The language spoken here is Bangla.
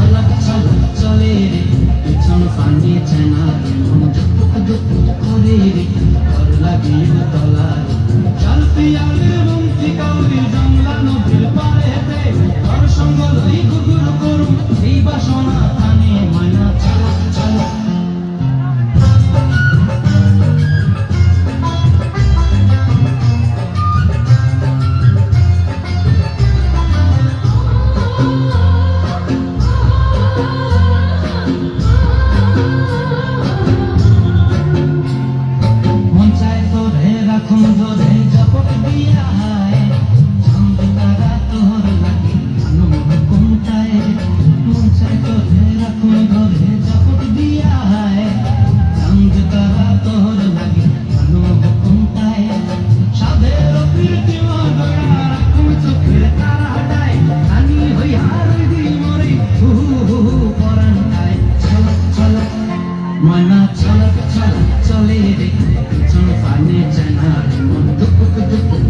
ছলক ছলক চলে রে পেছন পানি চেনা রে মন দুপুক দুপুক করে রে ঘর লাগিয়ে তলা রে জল পিয়ালের বন্তি কাউরি জংলা নদীর পাড়েতে ঘর সঙ্গ লই গুগুর করুম এই বাসনা থানে ময়না ছলক ছলক রাখুন ধরে জাপট দিয়া হায় চাঁদ তারা তোর লাগে কোনটায় মন চাই তোরে রাখুন ধরে জাপট দিয়া হায় চাঁদ তারা তোর লাগে কোনটায় সাধের প্রীতি মগয়া রাখুন চোখের তারাটায় আমি হই আর দি মরে হু হু পরান্তায় ছলক ছলক ময়না ছলক ছলক চলে রে পেছন পানে চেনা মন দুপুক দুপুক